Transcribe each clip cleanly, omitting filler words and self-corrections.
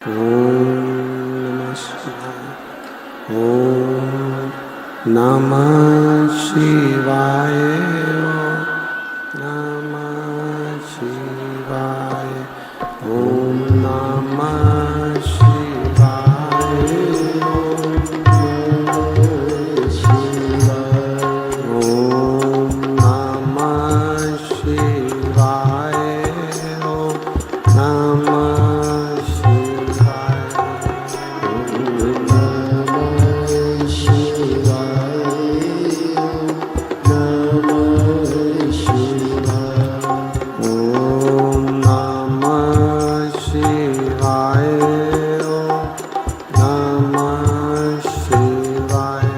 ओम नमः शिवाय। नमः शिवाय। ओम नमः शिवाय। ओम नमः शिवाय। ओम नमः शिवाय। ओम नमः शिवाय। ओम नमः शिवाय। नमः शिवाय।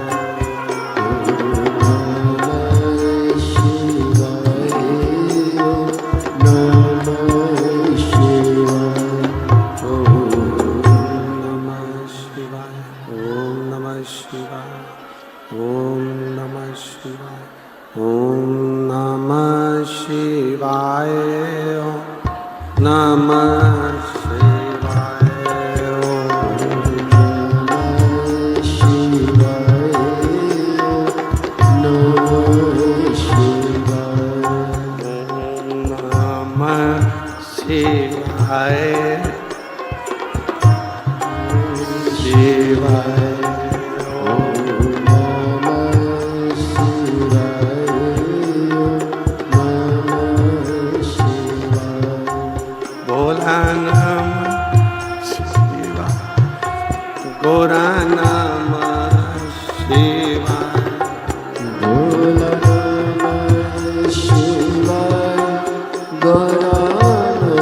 ओम नमः शिवाय। ओम नमः शिवाय। ओम नमः शिवाय। ओम नमः शिवाय। नमः शिवाय। शिवाय। भोला नमः शिवाय। गोरा नमः शिवाय। भोला नमः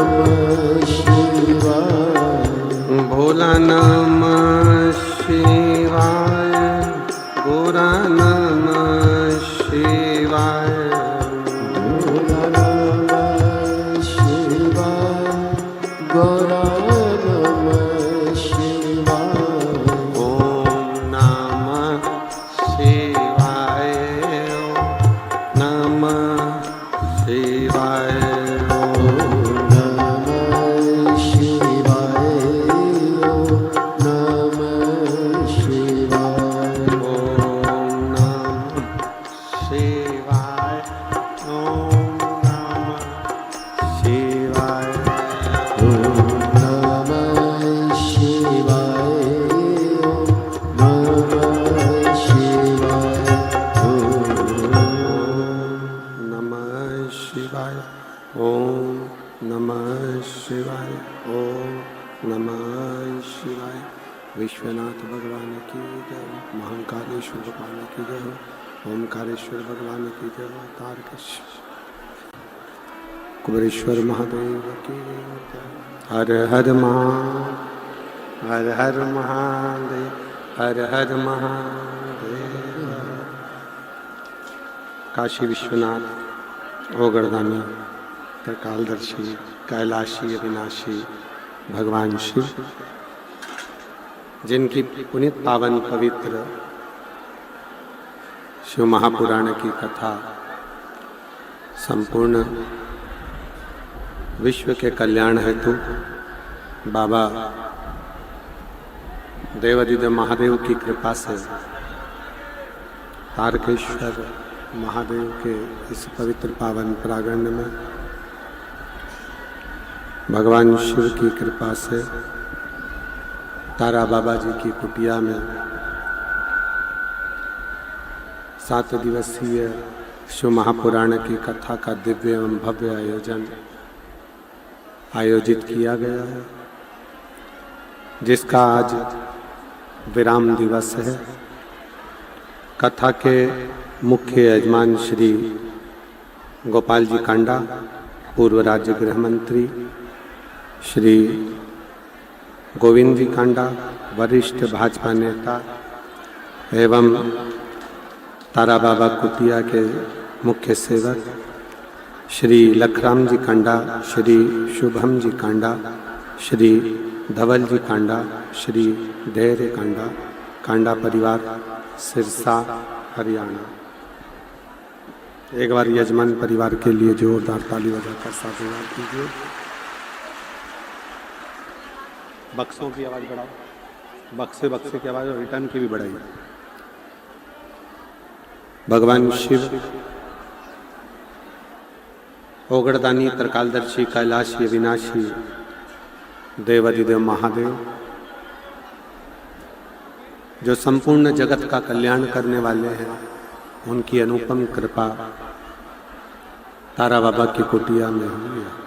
शिवाय। गोरा नमः शिवाय। ओम नमः शिवाय। ओम नमः शिवाय। ओम नमः शिवाय। ओम नमः शिवाय। नमः शिवाय। ओम नमः शिवाय। ओम नमः शिवाय। विश्वनाथ भगवान की जय। महाकालेश्वर भगवान की जय। ओमकारेश्वर भगवान की जय। तारकेश्वर कुबेरेश्वर महादेव की जय। हर हर महादेव। हर हर महादेव। हर हर महादेव। काशी विश्वनाथ ओगरदानी त्रिकालदर्शी कैलाशी अविनाशी भगवान शिव, जिनकी पुनित पावन पवित्र शिव महापुराण की कथा संपूर्ण विश्व के कल्याण हेतु बाबा देवादिदेव महादेव की कृपा से तारकेश्वर महादेव के इस पवित्र पावन प्रांगण में भगवान शिव की कृपा से तारा बाबा जी की कुटिया में 7 दिवसीय शिव महापुराण की कथा का दिव्य एवं भव्य आयोजन आयोजित किया गया है, जिसका आज विराम दिवस है। कथा के मुख्य यजमान श्री गोपाल जी कांडा, पूर्व राज्य गृह मंत्री, श्री गोविंद जी कांडा, वरिष्ठ भाजपा नेता एवं तारा बाबा कुटिया के मुख्य सेवक, श्री लखराम जी कांडा, श्री शुभम जी कांडा, श्री धवल जी कांडा, श्री धैर्य कांडा, कांडा परिवार सिरसा हरियाणा। एक बार यजमान परिवार के लिए जोरदार ताली बजाकर साधुवाद कीजिए। बक्सों की आवाज़ बढ़ाओ, बक्से बक्से की आवाज़ और रिटर्न की भी बढ़ाइए। भगवान शिव ओगड़दानी, त्रिकालदर्शी, कैलाशी, अविनाशी, देवाधिदेव महादेव, जो संपूर्ण जगत का कल्याण करने वाले हैं, उनकी अनुपम कृपा तारा बाबा की कुटिया में हुई है।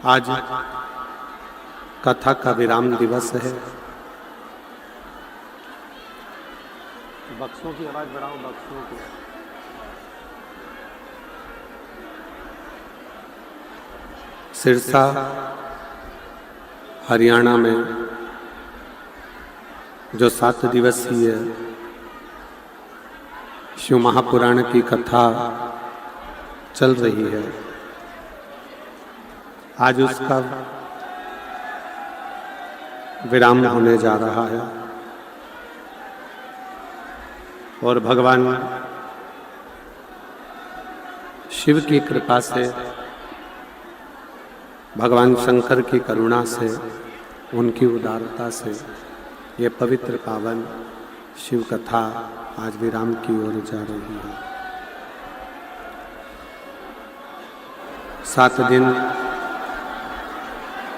आज कथा का विराम दिवस है। बक्सों की आवाज बढ़ाओ, बक्सों की। सिरसा हरियाणा में जो 7 दिवसीय शिव महापुराण की कथा चल रही है, आज उसका विराम होने जा रहा है और भगवान शिव की कृपा से, भगवान शंकर की करुणा से, उनकी उदारता से ये पवित्र पावन शिव कथा आज विराम की ओर जा रही है। 7 दिन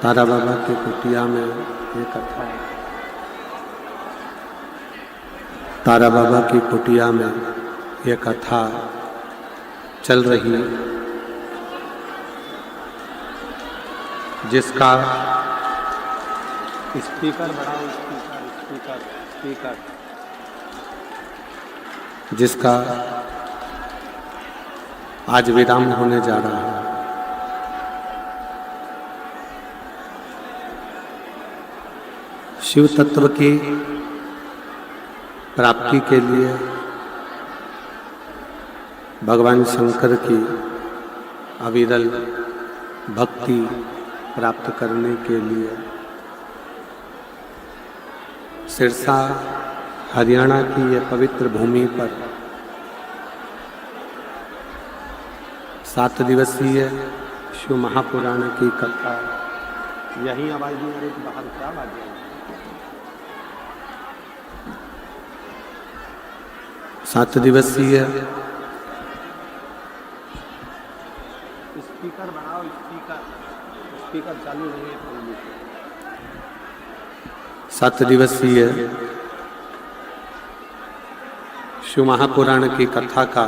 तारा बाबा की कुटिया में ये कथा, तारा बाबा की कुटिया में ये कथा चल रही है, जिसका स्पीकर बढ़ाओ, स्पीकर, जिसका आज विराम होने जा रहा है। शिव तत्व की प्राप्ति के लिए, भगवान शंकर की अविरल भक्ति प्राप्त करने के लिए सिरसा हरियाणा की यह पवित्र भूमि पर 7 दिवसीय शिव महापुराण की कथा, यही आवाज नहीं आ रही, बाहर क्या आवाज है? 7 दिवसीय स्पीकर बढ़ाओ, स्पीकर चालू नहीं है। 7 दिवसीय शिव महापुराण की कथा का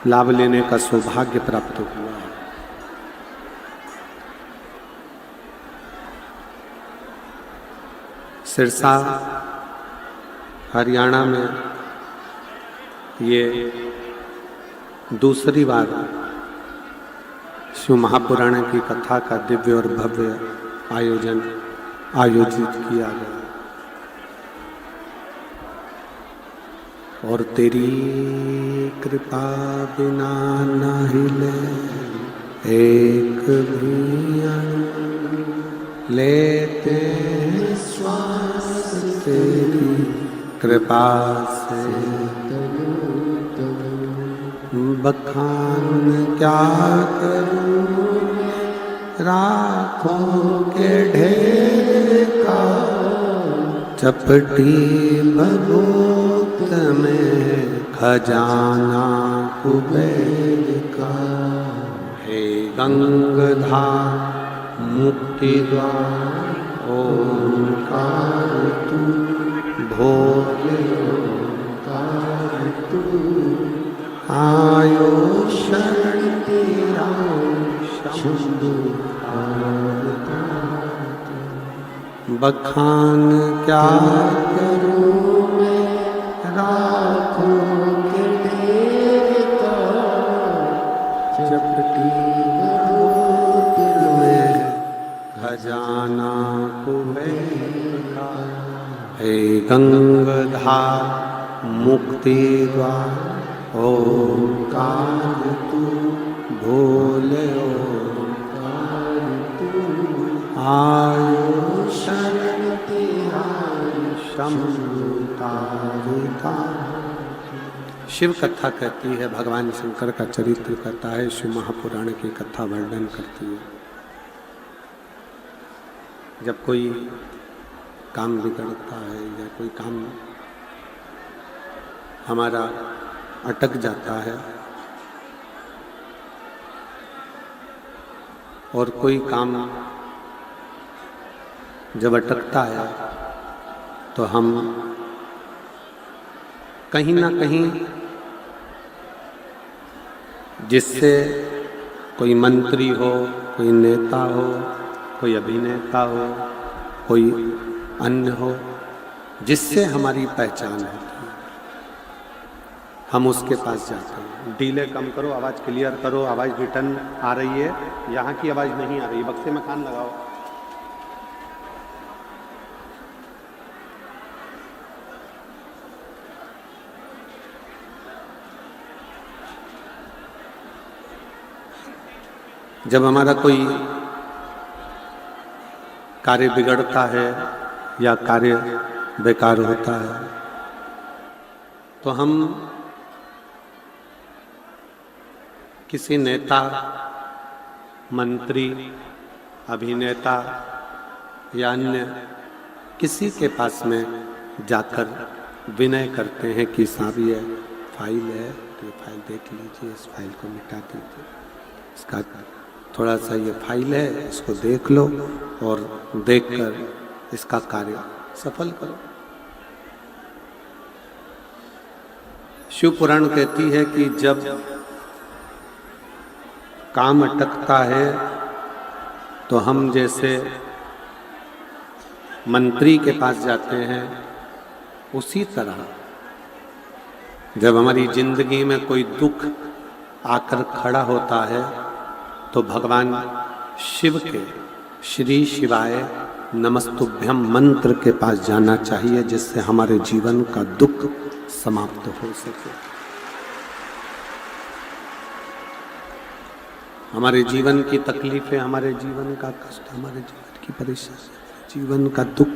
लाभ लेने का सौभाग्य प्राप्त हुआ है। सिरसा हरियाणा में ये दूसरी बार शिव महापुराण की कथा का दिव्य और भव्य आयोजित किया गया। और तेरी कृपा बिना न हिले एक भी अणु, लेते श्वास तेरी कृपा से। बखान क्या करूं राखों के ढेर का, चपटी भगोत में खजाना कुबेर का। हे गंगाधार मुक्ति द्वार ओंकार तू, भोले ओंकार तू, आयो शरण तेरा शंभु। बखान क्या करूं मैं राखों के ढेर का, चपटी भगोत में खजाना कुबेर का। हे गंगाधार मुक्ति द्वार ओंकार तू, भोले ओंकार तू, आयो शरण तेरा शंभु तारिका। शिव कथा कहती है, भगवान शंकर का चरित्र कहता है, शिव महापुराण की कथा वर्णन करती है। जब कोई काम बिगड़ता है या कोई काम हमारा अटक जाता है और कोई काम जब अटकता है तो हम कहीं ना कहीं जिससे कोई मंत्री हो, कोई नेता हो, कोई अभिनेता हो, कोई अन्य हो, जिससे हमारी पहचान होती है, हम उसके पास जाते हैं। डीले कम करो, आवाज़ क्लियर करो, आवाज़ रिटर्न आ रही है, यहाँ की आवाज़ नहीं आ रही, बक्से में कान लगाओ। जब हमारा कोई कार्य बिगड़ता है या कार्य बेकार होता है तो हम किसी नेता, मंत्री, अभिनेता या अन्य किसी के पास में जाकर विनय करते हैं कि साहब ये फाइल है तो ये फाइल देख लीजिए, इस फाइल को मिटा दीजिए, इसका थोड़ा सा ये फाइल है, इसको देख लो और देखकर इसका कार्य सफल करो। शिव पुराण कहती है कि जब काम अटकता है तो हम जैसे मंत्री के पास जाते हैं, उसी तरह जब हमारी जिंदगी में कोई दुख आकर खड़ा होता है तो भगवान शिव के श्री शिवाय नमस्तुभ्यम मंत्र के पास जाना चाहिए, जिससे हमारे जीवन का दुख समाप्त हो सके। हमारे जीवन की तकलीफें, हमारे जीवन का कष्ट, हमारे जीवन की परेशानी, जीवन का दुख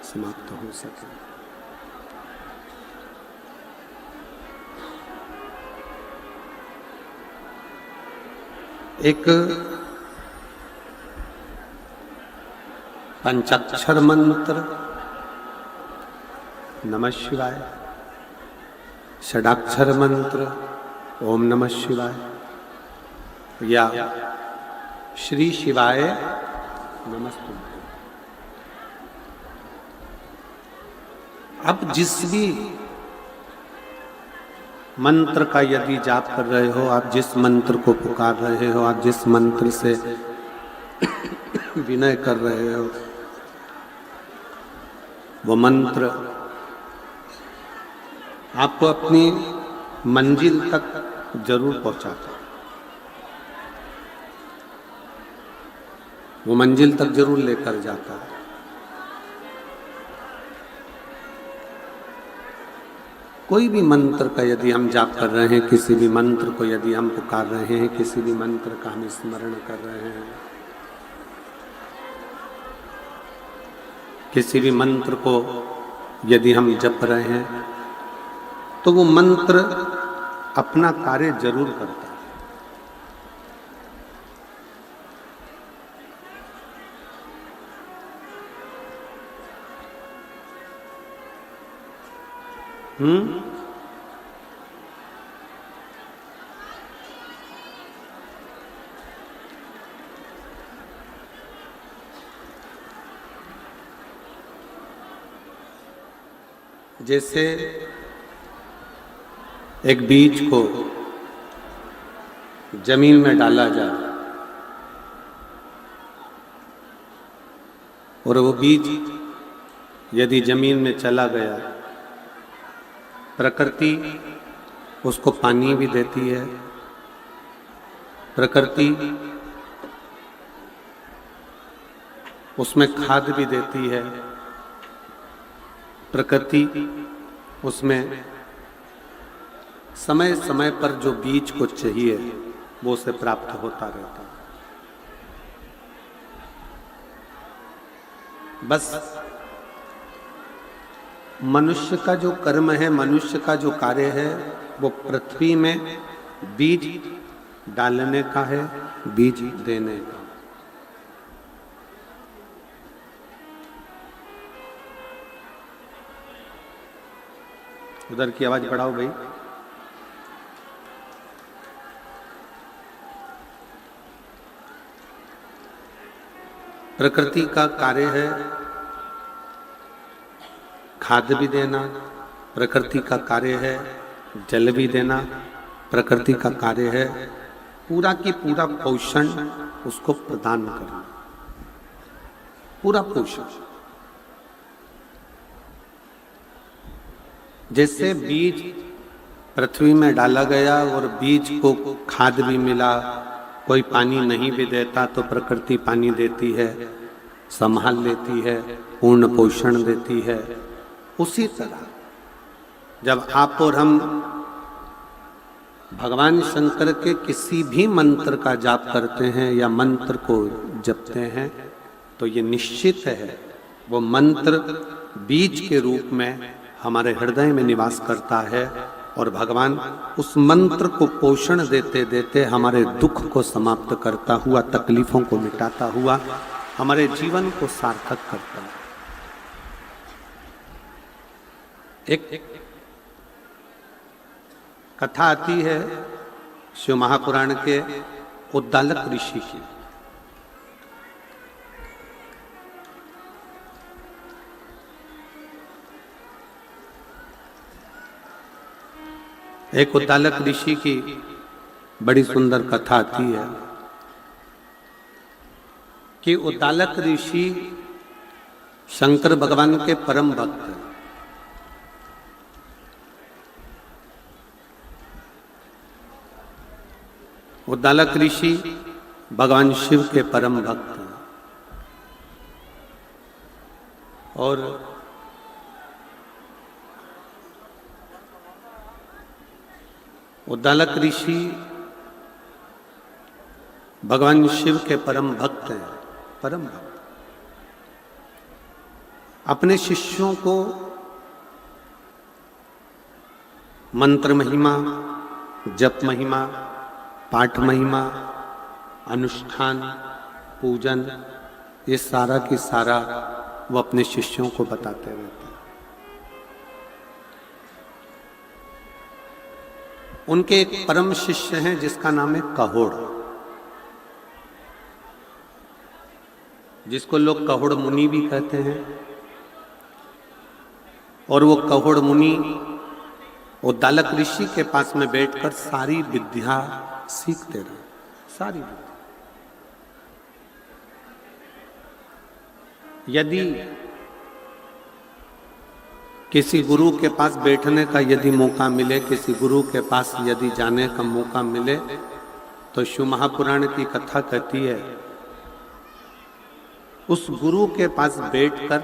समाप्त हो सके। एक पंचाक्षर मंत्र नमः शिवाय, षडाक्षर मंत्र ओम नमः शिवाय या श्री शिवाय नमस्तुभ्यं। अब जिस भी मंत्र का यदि जाप कर रहे हो, आप जिस मंत्र को पुकार रहे हो, आप जिस मंत्र से विनय कर रहे हो, वो मंत्र आपको अपनी मंजिल तक जरूर पहुंचाता है। वो मंजिल तक जरूर लेकर जाता है। कोई भी मंत्र का यदि हम जाप कर रहे हैं, किसी भी मंत्र को यदि हम पुकार रहे हैं, किसी भी मंत्र का हम स्मरण कर रहे हैं, किसी भी मंत्र को यदि हम जप रहे हैं, तो वो मंत्र अपना कार्य जरूर करता है। जैसे एक बीज को जमीन में डाला जाए और वो बीज यदि जमीन में चला गया, प्रकृति उसको पानी भी देती है, प्रकृति उसमें खाद भी देती है, प्रकृति उसमें समय समय पर जो बीज को चाहिए वो उसे प्राप्त होता रहता है। बस मनुष्य का जो कर्म है, मनुष्य का जो कार्य है, वो पृथ्वी में बीज डालने का है, बीज देने का। उधर की आवाज बढ़ाओ भाई। प्रकृति का कार्य है खाद भी देना, प्रकृति का कार्य है जल भी देना, प्रकृति का कार्य है पूरा की पूरा पोषण उसको प्रदान करना, पूरा पोषण। जैसे बीज पृथ्वी में डाला गया और बीज को खाद भी मिला, कोई पानी नहीं भी देता तो प्रकृति पानी देती है, संभाल लेती है, पूर्ण पोषण देती है। उसी तरह जब आप और हम भगवान शंकर के किसी भी मंत्र का जाप करते हैं या मंत्र को जपते हैं तो ये निश्चित है वो मंत्र बीज के रूप में हमारे हृदय में निवास करता है और भगवान उस मंत्र को पोषण देते देते हमारे दुख को समाप्त करता हुआ, तकलीफों को मिटाता हुआ हमारे जीवन को सार्थक करता है। एक कथा आती है शिव महापुराण के उद्दालक ऋषि की। एक उद्दालक ऋषि की बड़ी सुंदर कथा आती है कि उद्दालक ऋषि शंकर भगवान के परम भक्त हैं। उद्दालक ऋषि भगवान शिव के परम भक्त हैं और उद्दालक ऋषि भगवान शिव के परम भक्त हैं, परम भक्त। अपने शिष्यों को मंत्र महिमा, जप महिमा, पाठ महिमा, अनुष्ठान, पूजन, ये सारा की सारा वो अपने शिष्यों को बताते रहते हैं। उनके एक परम शिष्य हैं जिसका नाम है कहोड़, जिसको लोग कहोड़ मुनि भी कहते हैं। और वो कहोड़ मुनि उद्दालक ऋषि के पास में बैठकर सारी विद्या सीखते रहे, सारी विद्या। यदि किसी गुरु के पास बैठने का यदि मौका मिले, किसी गुरु के पास यदि जाने का मौका मिले तो शिव महापुराण की कथा कहती है उस गुरु के पास बैठकर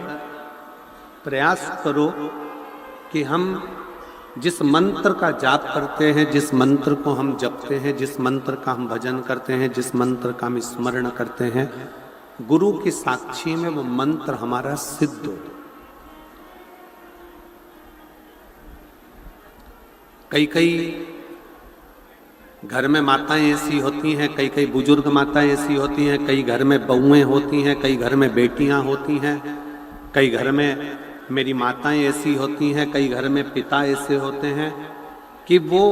प्रयास करो कि हम जिस मंत्र का जाप करते हैं, जिस मंत्र को हम जपते हैं, जिस मंत्र का हम भजन करते हैं, जिस मंत्र का हम स्मरण करते हैं, गुरु की साक्षी में वो मंत्र हमारा सिद्ध हो। कई कई घर में माताएं ऐसी होती हैं, कई कई बुजुर्ग माताएं ऐसी होती हैं, कई घर में बहुएं होती हैं, कई घर में बेटियां होती हैं, कई घर में मेरी माताएं ऐसी होती हैं, कई घर में पिता ऐसे होते हैं कि वो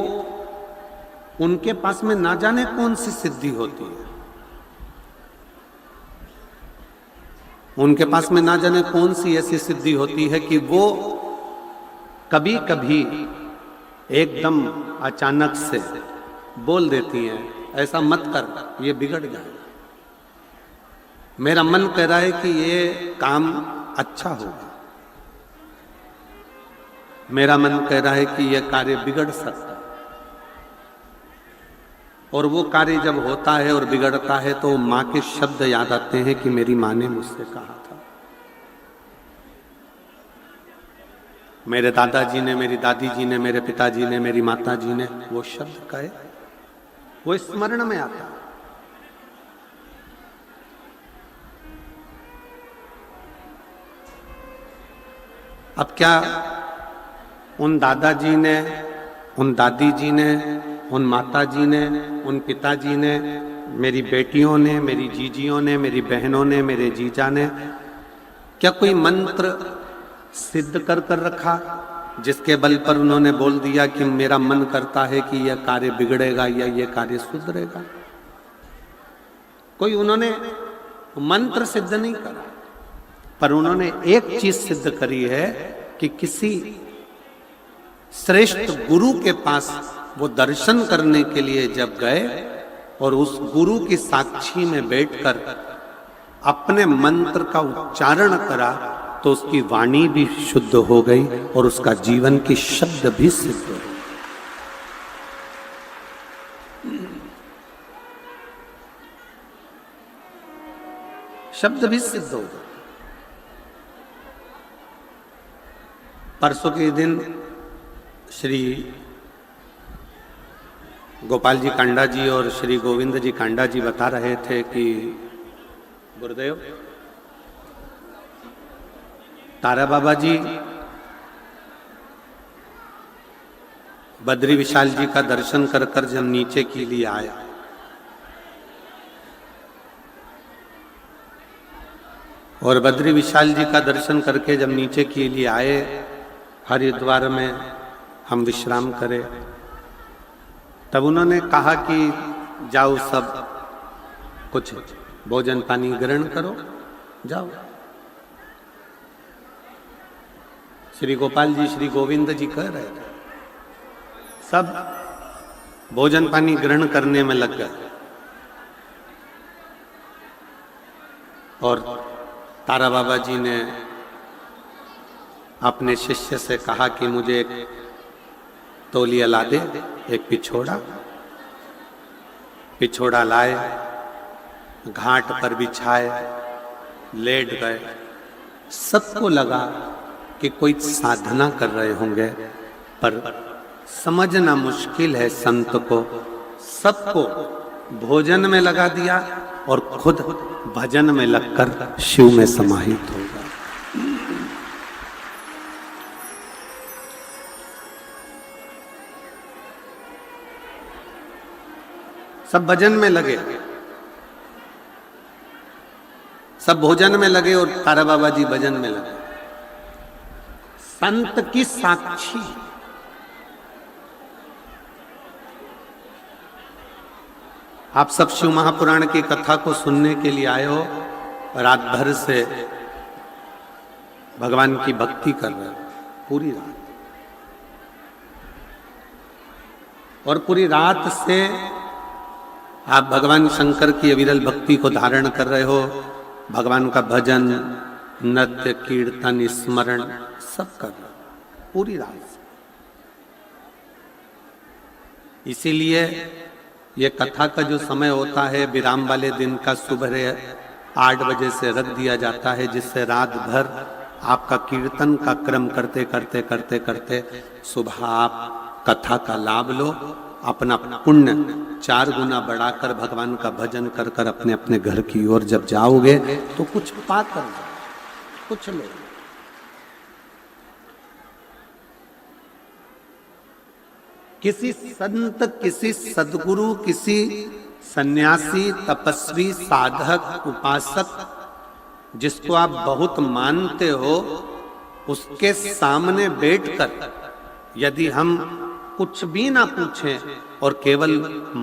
उनके पास में ना जाने कौन सी सिद्धि होती है, उनके पास में ना जाने कौन सी ऐसी सिद्धि होती है कि वो कभी कभी एकदम अचानक से बोल देती हैं ऐसा मत कर, ये बिगड़ जाएगा। मेरा मन कह रहा है कि ये काम अच्छा होगा, मेरा मन कह रहा है कि यह कार्य बिगड़ सकता है। और वो कार्य जब होता है और बिगड़ता है तो माँ के शब्द याद आते हैं कि मेरी माँ ने मुझसे कहा था, मेरे दादाजी ने, मेरी दादी जी ने, मेरे पिताजी ने, मेरी माता जी ने वो शब्द कहे, वो स्मरण में आता है। अब क्या उन दादाजी ने उन दादी जी ने, उन माता जी ने, उन पिताजी ने, मेरी बेटियों ने, मेरी जीजियों ने, मेरी बहनों ने, मेरे जीजा ने क्या कोई मंत्र सिद्ध कर कर रखा जिसके बल पर उन्होंने बोल दिया कि मेरा मन करता है कि यह कार्य बिगड़ेगा या यह कार्य सुधरेगा? कोई उन्होंने मंत्र सिद्ध नहीं करा, पर उन्होंने एक चीज सिद्ध करी है कि किसी श्रेष्ठ गुरु के पास वो दर्शन करने के लिए जब गए और उस गुरु की साक्षी में बैठकर अपने मंत्र का उच्चारण करा तो उसकी वाणी भी शुद्ध हो गई और उसका जीवन की शब्द भी सिद्ध हो गई। शब्द भी सिद्ध हो गए। परसों के दिन श्री गोपाल जी कांडा जी और श्री गोविंद जी कांडा जी बता रहे थे कि गुरुदेव तारा बाबा जी बद्री विशाल जी का दर्शन कर कर जब नीचे के लिए आया और बद्री विशाल जी का दर्शन करके जब नीचे के लिए आए, हरिद्वार में हम विश्राम करें, तब उन्होंने कहा कि जाओ सब कुछ भोजन पानी ग्रहण करो, जाओ। श्री गोपाल जी श्री गोविंद जी कह रहे थे, सब भोजन पानी ग्रहण करने में लग गए और तारा बाबा जी ने अपने शिष्य से कहा कि मुझे एक तौलिया ला दे, एक पिछोड़ा लाए, घाट पर बिछाए, लेट गए। सबको लगा कि कोई साधना कर रहे होंगे, पर समझना मुश्किल है संत को। सबको भोजन में लगा दिया और खुद भजन में लगकर शिव में समाहित हो गया। सब भजन में लगे, सब भोजन में लगे और तारा बाबा जी भजन में लगे। संत की साक्षी, आप सब शिव महापुराण की कथा को सुनने के लिए आए हो, रात भर से भगवान की भक्ति कर रहे हो, पूरी रात, और पूरी रात से आप भगवान शंकर की अविरल भक्ति को धारण कर रहे हो। भगवान का भजन, नृत्य, कीर्तन, स्मरण सब कर रहे हो पूरी रात से। इसीलिए ये कथा का जो समय होता है विराम वाले दिन का सुबह 8 बजे से रख दिया जाता है, जिससे रात भर आपका कीर्तन का क्रम करते करते करते करते सुबह आप कथा का लाभ लो, अपना पुण्य 4 गुना बढ़ाकर भगवान का भजन कर कर अपने अपने घर की ओर जब जाओगे तो कुछ पाकर कुछ लो। किसी संत, किसी सद्गुरु, किसी सन्यासी, तपस्वी, साधक, उपासक जिसको आप बहुत मानते हो, उसके सामने बैठकर यदि हम कुछ भी ना पूछें और केवल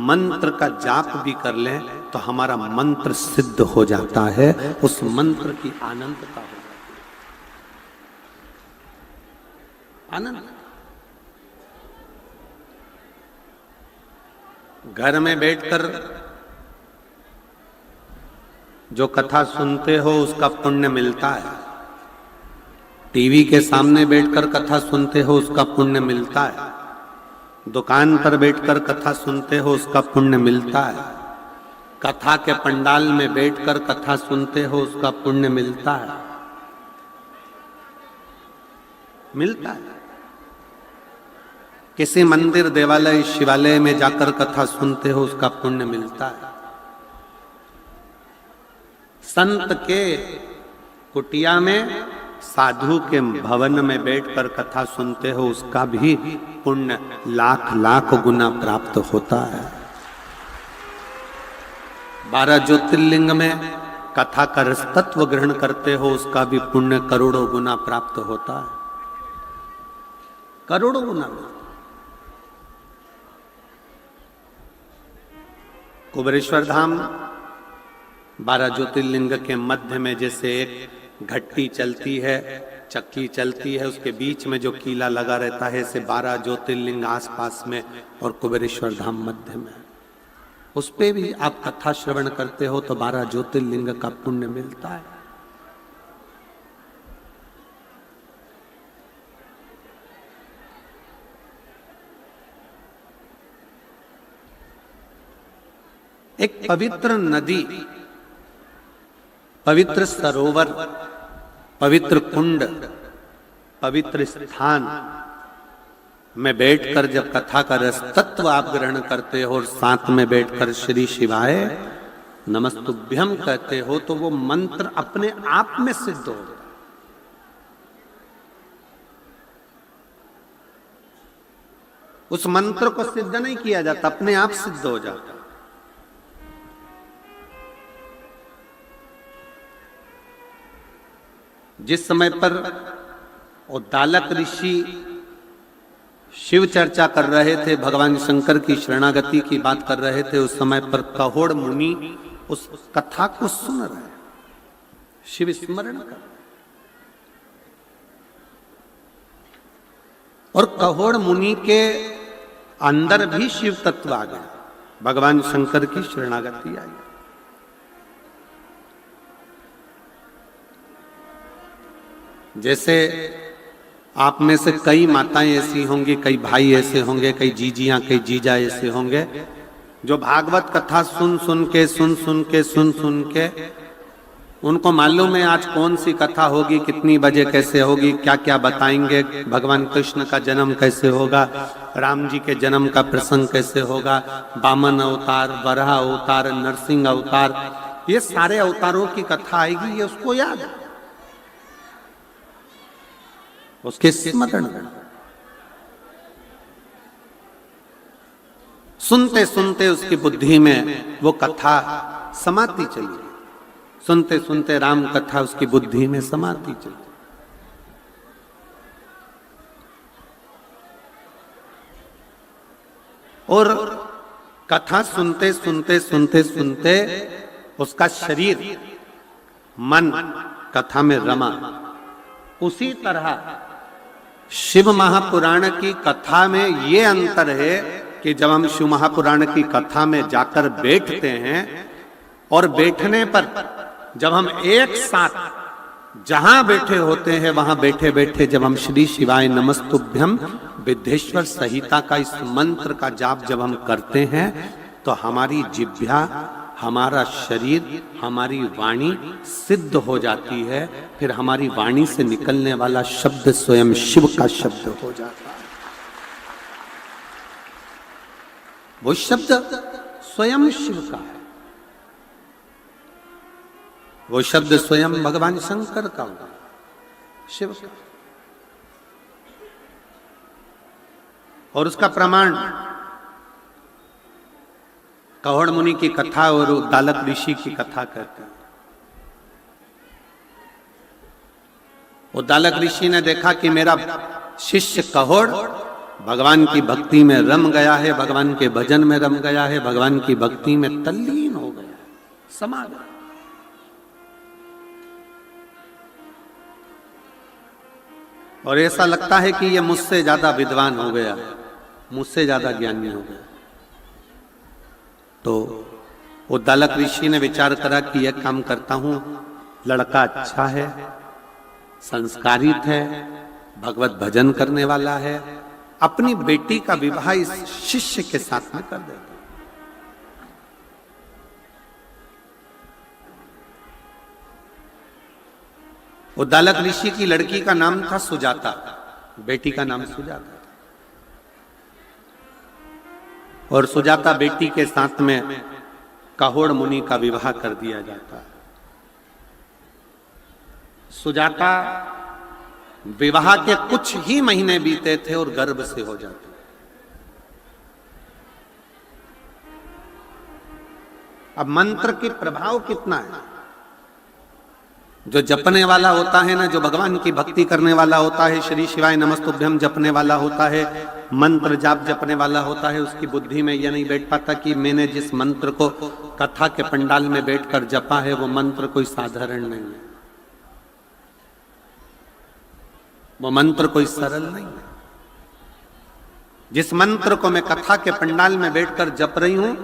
मंत्र का जाप भी कर लें तो हमारा मंत्र सिद्ध हो जाता है। उस मंत्र की आनंदता हो जाती है, आनंद। घर में बैठकर जो कथा सुनते हो उसका पुण्य मिलता है, टीवी के सामने बैठकर कथा सुनते हो उसका पुण्य मिलता है, दुकान पर बैठकर कथा सुनते हो उसका पुण्य मिलता है, कथा के पंडाल में बैठकर कथा सुनते हो उसका पुण्य मिलता है, मिलता है। किसी मंदिर, देवालय, शिवालय में जाकर कथा सुनते हो उसका पुण्य मिलता है। संत के कुटिया में साधु के भवन में बैठकर कथा सुनते हो, उसका भी पुण्य लाख लाख गुना प्राप्त होता है। 12 ज्योतिर्लिंग में कथा का रस तत्व ग्रहण करते हो, उसका भी पुण्य करोड़ों गुना प्राप्त होता है, करोड़ों गुना। कुबेरेश्वर धाम 12 ज्योतिर्लिंग के मध्य में जैसे एक घट्टी चलती है, चक्की चलती है, उसके बीच में जो कीला लगा रहता है, ऐसे 12 ज्योतिर्लिंग आसपास में और कुबेरेश्वर धाम मध्य में। उस पे भी आप कथा श्रवण करते हो तो 12 ज्योतिर्लिंग का पुण्य मिलता है। एक पवित्र नदी, पवित्र सरोवर, पवित्र कुंड, पवित्र स्थान में बैठकर जब कथा का रस तत्व आप ग्रहण करते हो और साथ में बैठकर श्री शिवाय नमस्तुभ्यम कहते हो तो वो मंत्र अपने आप में सिद्ध हो जाता है। उस मंत्र को सिद्ध नहीं किया जाता, अपने आप सिद्ध हो जाता। जिस समय पर उद्दालक ऋषि शिव चर्चा कर रहे थे, भगवान शंकर की शरणागति की बात कर रहे थे, उस समय पर कहोड़ मुनि उस कथा को सुन रहे, शिव स्मरण कर, और कहोड़ मुनि के अंदर भी शिव तत्व आ गया, भगवान शंकर की शरणागति आई। जैसे आप में से कई माताएं ऐसी होंगी, कई भाई ऐसे होंगे, कई जीजियां, कई जीजा ऐसे होंगे जो भागवत कथा सुन सुन के उनको मालूम है आज कौन सी कथा होगी, कितनी बजे कैसे होगी, क्या क्या बताएंगे, भगवान कृष्ण का जन्म कैसे होगा, राम जी के जन्म का प्रसंग कैसे होगा, वामन अवतार, वराह अवतार, नरसिंह अवतार, ये सारे अवतारों की कथा आएगी, ये उसको याद है, उसके स्मरण में सुनते सुनते उसकी बुद्धि में वो कथा समाती चली, सुनते सुनते राम कथा उसकी बुद्धि में समाती चली। और कथा सुनते सुनते उसका शरीर मन कथा में रमा। उसी तरह शिव महापुराण की कथा में ये अंतर है कि जब हम शिव महापुराण की कथा में जाकर बैठते हैं और बैठने पर जब हम एक साथ जहां बैठे होते हैं वहां बैठे बैठे जब हम श्री शिवाय नमस्तुभ्यम विद्येश्वर संहिता का इस मंत्र का जाप जब हम करते हैं तो हमारी जिह्वा, हमारा शरीर, हमारी वाणी सिद्ध हो जाती है। फिर हमारी वाणी से निकलने वाला शब्द स्वयं शिव का शब्द हो जाता है। वो शब्द स्वयं शिव का है, वो शब्द स्वयं भगवान शंकर का होगा, शिव का। और उसका प्रमाण कहोड़ मुनि की कथा और उद्दालक ऋषि की कथा कहते हैं। उद्दालक ऋषि ने देखा कि मेरा शिष्य कहोड़ भगवान की भक्ति में रम गया है, भगवान के भजन में रम गया है, भगवान की भक्ति में तल्लीन हो गया है, समा गया। और ऐसा लगता है कि ये मुझसे ज्यादा विद्वान हो गया, मुझसे ज्यादा ज्ञानी हो गया। तो उद्दालक ऋषि ने विचार करा कि यह काम करता हूं, लड़का अच्छा है, संस्कारित है, भगवत भजन करने वाला है, अपनी बेटी का विवाह इस शिष्य के साथ में कर देता। उद्दालक ऋषि की लड़की का नाम था सुजाता, बेटी का नाम सुजाता। और सुजाता बेटी के साथ में कहोड़ मुनि का विवाह कर दिया जाता है। सुजाता विवाह के कुछ ही महीने बीते थे और गर्भ से हो जाते। अब मंत्र के प्रभाव कितना है। जो जपने वाला होता है ना, जो भगवान की भक्ति करने वाला होता है, श्री शिवाय नमस्तुभ्यम जपने वाला होता है, मंत्र जाप जपने वाला होता है, उसकी बुद्धि में यह नहीं बैठ पाता कि मैंने जिस मंत्र को कथा के पंडाल में बैठकर जपा है वो मंत्र कोई साधारण नहीं है, वो मंत्र कोई सरल नहीं है। जिस मंत्र को मैं कथा के पंडाल में बैठकर जप रही हूं,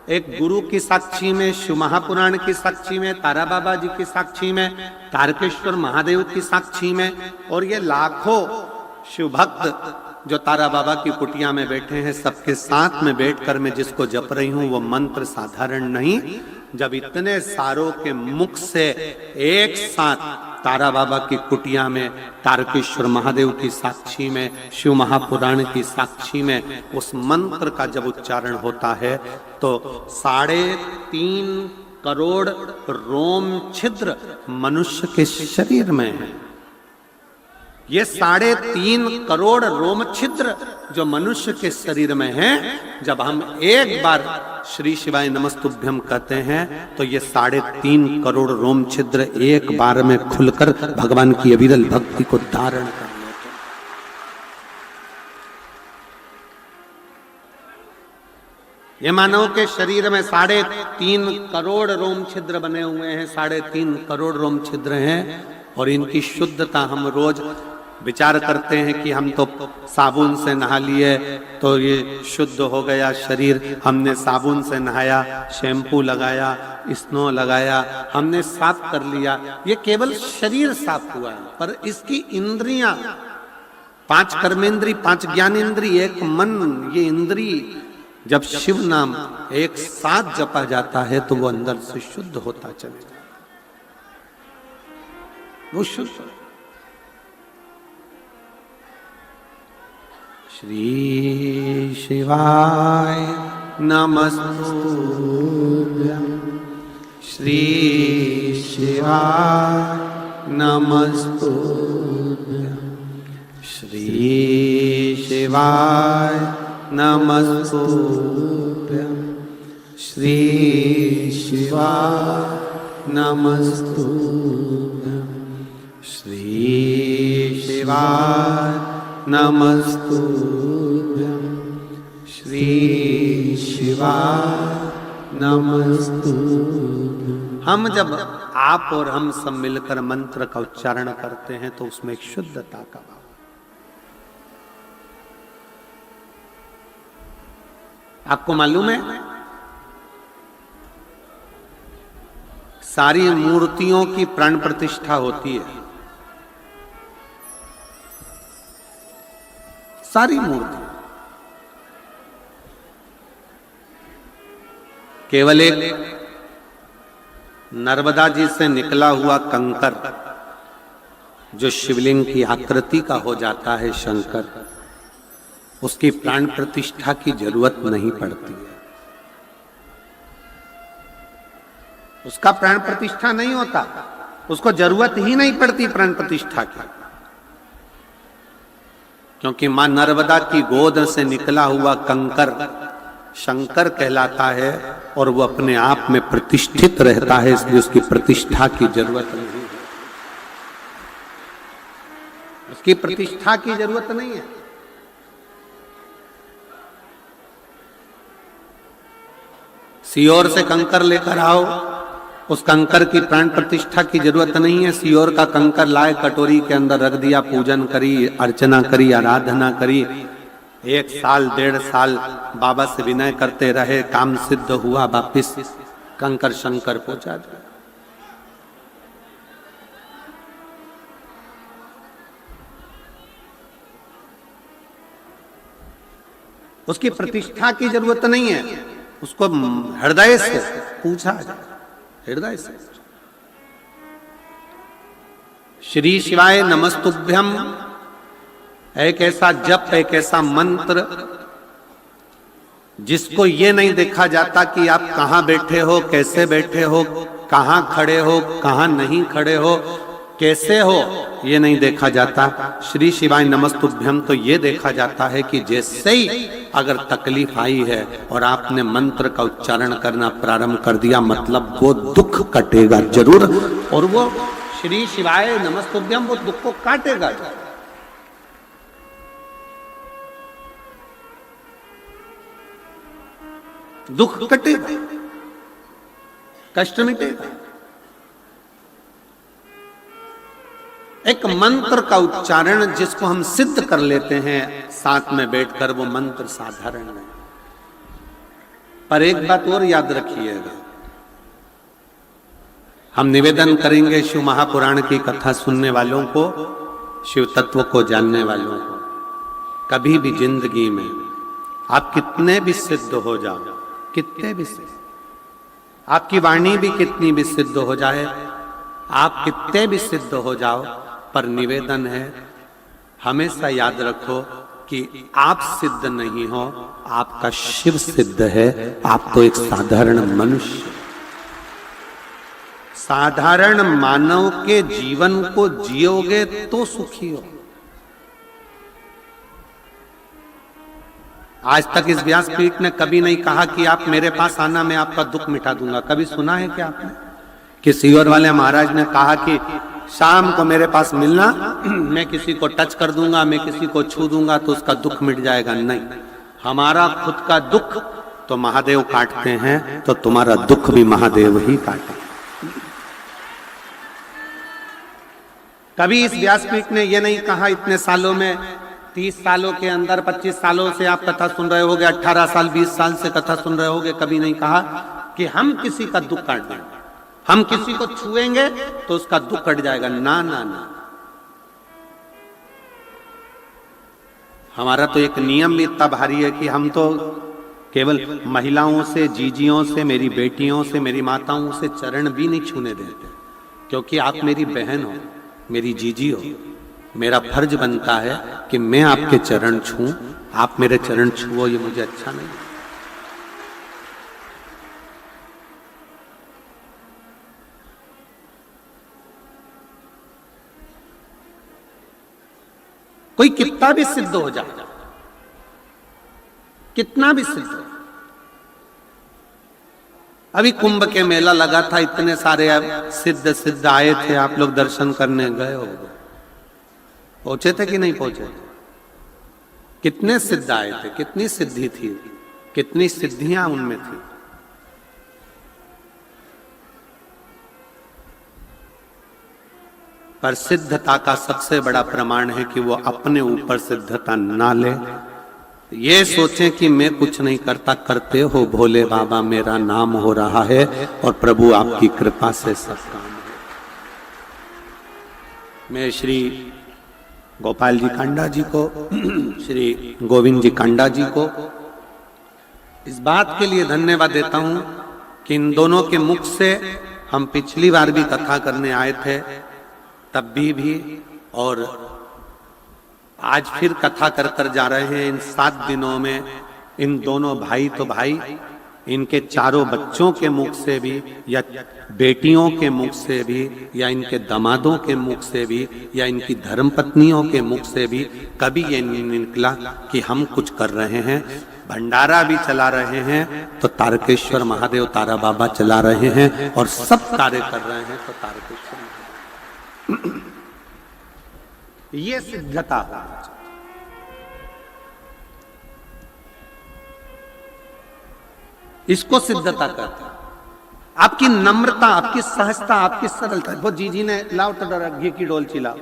एक गुरु की साक्षी में, शिव महापुराण की साक्षी में, तारा बाबा जी की साक्षी में, तारकेश्वर महादेव की साक्षी में, और ये लाखों शिव भक्त जो तारा बाबा की कुटिया में बैठे हैं, सबके साथ में बैठकर मैं जिसको जप रही हूं वो मंत्र साधारण नहीं। जब इतने सारों के मुख से एक साथ तारा बाबा की कुटिया में, तारकेश्वर महादेव की साक्षी में, शिव महापुराण की साक्षी में उस मंत्र का जब उच्चारण होता है तो 3.5 करोड़ रोम छिद्र मनुष्य के शरीर में है। ये 3.5 करोड़ रोम छिद्र जो मनुष्य के शरीर में हैं, जब हम एक बार श्री शिवाय नमस्तुभ्यम कहते हैं तो ये 3.5 करोड़ रोम छिद्र एक बार में खुलकर भगवान की अविरल भक्ति को धारण कर लेते हैं। ये मानव के शरीर में 3.5 करोड़ रोम छिद्र बने हुए हैं, 3.5 करोड़ रोम छिद्र हैं, और इनकी शुद्धता हम रोज विचार करते हैं कि हम तो साबुन से नहा लिए तो ये शुद्ध हो गया शरीर, हमने साबुन से नहाया, शैम्पू लगाया, स्नो लगाया, हमने साफ कर लिया, ये केवल शरीर साफ हुआ है। पर इसकी इंद्रियां, 5 कर्मेंद्री, 5 ज्ञानेंद्री, एक मन, ये इंद्री जब शिव नाम एक साथ जपा जाता है तो वो अंदर से शुद्ध होता चले जाता, वो शुद्ध। श्री शिवाय नमस्तुभ्यं, श्री शिवाय नमस्तुभ्यं, श्री शिवाय नमस्तुभ्यं, श्री शिवाय नमस्तुभ्यं, श्री शिवाय नमस्तुभ्यं, श्री शिवाय नमस्तुभ्यं। हम जब आप और हम सब मिलकर मंत्र का उच्चारण करते हैं तो उसमें एक शुद्धता का भाव। आपको मालूम है सारी मूर्तियों की प्राण प्रतिष्ठा होती है, सारी मूर्ति, केवल एक नर्मदा जी से निकला हुआ कंकर जो शिवलिंग की आकृति का हो जाता है शंकर, उसकी प्राण प्रतिष्ठा की जरूरत नहीं पड़ती है, उसका प्राण प्रतिष्ठा नहीं होता, उसको जरूरत ही नहीं पड़ती प्राण प्रतिष्ठा की, क्योंकि मां नर्मदा की गोद से निकला हुआ कंकर शंकर कहलाता है और वो अपने आप में प्रतिष्ठित रहता है, इसलिए उसकी प्रतिष्ठा की जरूरत नहीं है, उसकी प्रतिष्ठा की जरूरत नहीं है। सियोर से कंकर लेकर आओ, उस कंकर की प्राण प्रतिष्ठा की जरूरत नहीं है। सियोर का कंकर लाए, कटोरी के अंदर रख दिया, पूजन करी, अर्चना करी, आराधना करी, 1 साल 1.5 साल बाबा से विनय करते रहे, काम सिद्ध हुआ, वापिस कंकर शंकर पहुंचा दिया। उसकी प्रतिष्ठा की जरूरत नहीं है, उसको हृदय से पूछा जाए, हृदय से। श्री शिवाय नमस्तुभ्यम एक ऐसा जप, एक ऐसा मंत्र जिसको ये नहीं देखा जाता कि आप कहां बैठे हो, कैसे बैठे हो, कहां खड़े हो, कहां नहीं खड़े हो, कैसे हो ये नहीं देखा जाता। श्री शिवाय नमस्तुभ्यम तो ये देखा जाता है कि जैसे ही अगर तकलीफ आई है और आपने मंत्र का उच्चारण करना प्रारंभ कर दिया, मतलब वो दुख कटेगा जरूर, और वो श्री शिवाय नमस्तुभ्यम वो दुख को काटेगा। दुख कटेगा, कष्ट मिटेगा। एक मंत्र का उच्चारण जिसको हम सिद्ध कर लेते हैं साथ में बैठकर, वो मंत्र साधारण नहीं। पर एक बात और याद रखिएगा, हम निवेदन करेंगे शिव महापुराण की कथा सुनने वालों को, शिव तत्व को जानने वालों को, कभी भी जिंदगी में आप कितने भी सिद्ध हो जाओ, कितने भी सिद्ध, आपकी वाणी भी कितनी भी सिद्ध हो जाए, आप कितने भी सिद्ध हो जाओ, पर निवेदन है हमेशा याद रखो कि आप सिद्ध नहीं हो, आपका शिव सिद्ध है। आप तो एक साधारण मनुष्य, साधारण मानव के जीवन को जियोगे तो सुखी हो। आज तक इस व्यासपीठ ने कभी नहीं कहा कि आप मेरे पास आना, मैं आपका दुख मिटा दूंगा। कभी सुना है क्या आपने? किसी और वाले महाराज ने कहा कि शाम को मेरे पास मिलना, मैं किसी को टच कर दूंगा, मैं किसी को छू दूंगा तो उसका दुख मिट जाएगा? नहीं, हमारा खुद का दुख तो महादेव काटते हैं, तो तुम्हारा दुख भी महादेव ही काटे। कभी इस व्यासपीठ ने यह नहीं कहा, इतने सालों में 30 सालों के अंदर 25 सालों से आप कथा सुन रहे होगे, 18 साल 20 साल से कथा सुन रहे होगे, कभी नहीं कहा कि हम किसी का दुख काट देंगे, हम किसी को छुएंगे तो उसका दुख कट जाएगा। ना ना ना, हमारा तो एक नियम भी इतना भारी है कि हम तो केवल महिलाओं से, जीजियों से, मेरी बेटियों से, मेरी माताओं से चरण भी नहीं छूने देते, क्योंकि आप मेरी बहन हो, मेरी जीजी हो। मेरा फर्ज बनता है कि मैं आपके चरण छूं, आप मेरे चरण छुओ, ये मुझे अच्छा नहीं। कोई कितना भी सिद्ध हो जाए, कितना भी सिद्ध। अभी कुंभ के मेला लगा था, इतने सारे सिद्ध सिद्ध आए थे, आप लोग दर्शन करने गए हो, पहुंचे थे कि नहीं पहुंचे? कितने सिद्ध आए थे, कितनी सिद्धि थी, कितनी सिद्धियां उनमें थी। पर सिद्धता का सबसे बड़ा प्रमाण है कि वो अपने ऊपर सिद्धता ना ले, ये सोचें कि मैं कुछ नहीं करता, करते हो भोले बाबा, मेरा नाम हो रहा है और प्रभु आपकी कृपा से सब काम है। मैं श्री गोपाल जी कांडा जी को, श्री गोविंद जी कांडा जी को इस बात के लिए धन्यवाद देता हूं कि इन दोनों के मुख से हम पिछली बार भी कथा करने आए थे, तब भी और आज फिर कथा कर कर जा रहे हैं। इन 7 दिनों में इन दोनों भाई तो भाई, इनके चारों बच्चों के मुख से भी, या बेटियों के मुख से भी, या इनके दामादों के मुख से भी, या इनकी धर्मपत्नियों के मुख से भी कभी ये नहीं निकला कि हम कुछ कर रहे हैं। भंडारा भी चला रहे हैं तो तारकेश्वर महादेव, तारा बाबा चला रहे हैं, और सब कार्य कर रहे हैं तो तारकेश्वर महादेव। ये सिद्धता होना चाहिए। इसको सिद्धता कहते हैं। आपकी नम्रता, आपकी सहजता, आपकी सरलता। वो जीजी ने लाओ तो घी की डोलची लाओ,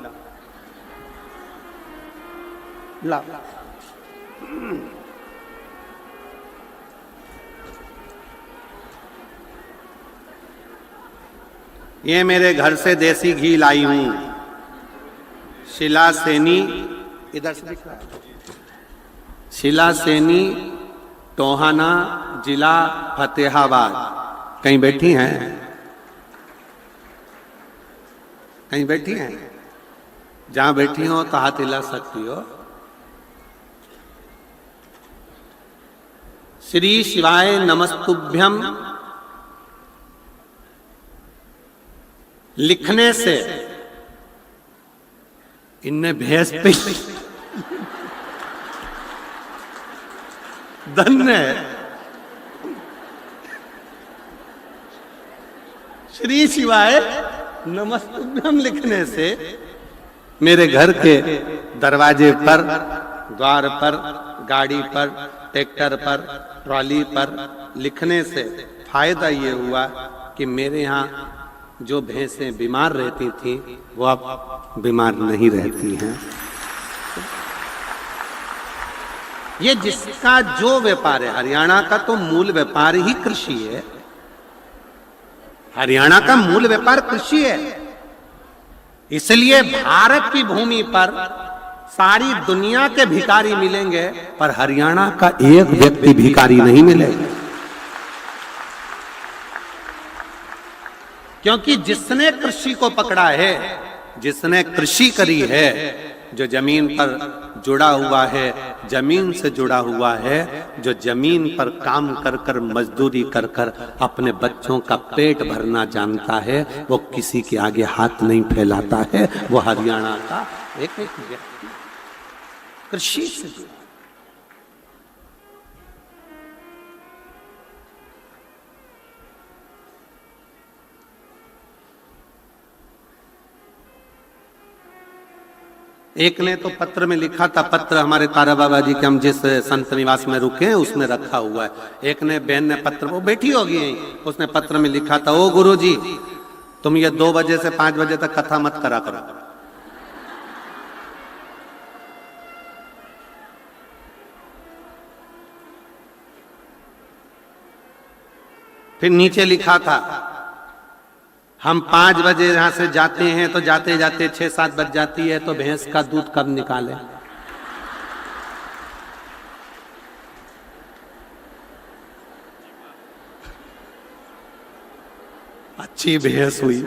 लाओ। ये मेरे घर से देसी घी लाई हूं, शिला सेनी, इधर से दिख रहा है, शिला सेनी, टोहाना, जिला फतेहाबाद। कहीं बैठी हैं? कहीं बैठी हैं? जहां बैठी हो तो हाथ हिला सकती हो। श्री शिवाय नमस्तुभ्यम लिखने से इनने भैंस पे धन्य है। श्री शिवाय नमस्तुभ्यम लिखने से मेरे घर के दरवाजे पर, द्वार पर, गाड़ी पर, ट्रैक्टर पर, ट्रॉली पर लिखने से फायदा ये हुआ कि मेरे यहाँ जो भैंसें बीमार रहती थी वो अब बीमार नहीं रहती हैं। ये जिसका जो व्यापार है, हरियाणा का तो मूल व्यापार ही कृषि है। हरियाणा का मूल व्यापार कृषि है। इसलिए भारत की भूमि पर सारी दुनिया के भिखारी मिलेंगे, पर हरियाणा का एक व्यक्ति भिखारी नहीं मिलेगा। क्योंकि जिसने कृषि को पकड़ा है, जिसने कृषि करी है, जो जमीन पर जुड़ा हुआ है, जमीन से जुड़ा हुआ है, जो जमीन पर काम कर कर, मजदूरी कर कर अपने बच्चों का पेट भरना जानता है, वो किसी के आगे हाथ नहीं फैलाता है। वो हरियाणा का एक व्यक्ति कृषि से जुड़ा। एक ने तो पत्र में लिखा था, पत्र हमारे तारा बाबा जी के हम जिस संत निवास में रुके हैं उसमें रखा हुआ है। एक ने बहन ने पत्र, वो बैठी होगी यहीं, उसने पत्र में लिखा था, ओ गुरु जी तुम ये 2 बजे से 5 बजे तक कथा मत करा करो। फिर नीचे लिखा था, हम 5 बजे यहां से जाते हैं तो जाते जाते 6-7 बज जाती है, तो भैंस का दूध कब निकाले। अच्छी भैंस हुई।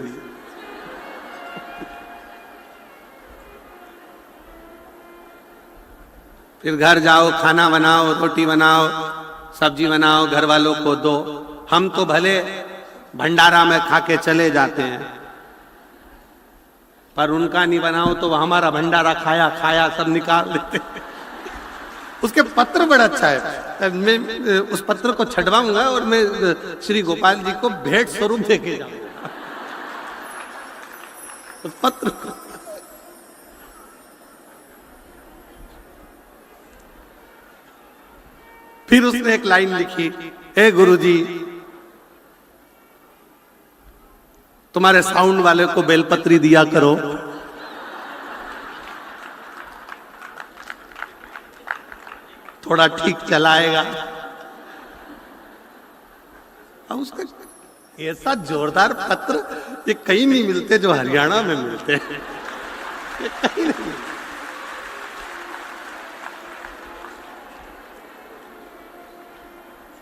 फिर घर जाओ, खाना बनाओ, रोटी बनाओ, सब्जी बनाओ, घर वालों को दो। हम तो भले भंडारा में खा के चले जाते हैं, पर उनका नहीं बनाओ तो हमारा भंडारा खाया खाया सब निकाल देते। उसके पत्र बड़ा अच्छा है, मैं उस पत्र को छटवाऊंगा और मैं श्री गोपाल जी को भेंट स्वरूप देके जाऊंगा उस पत्र को। फिर उसने एक लाइन लिखी, हे गुरुजी तुम्हारे साउंड वाले को बेलपत्री दिया करो। थोड़ा ठीक चलाएगा। अब उसका ऐसा जोरदार पत्र ये कहीं नहीं मिलते जो हरियाणा में मिलते हैं, ये कहीं नहीं मिलते।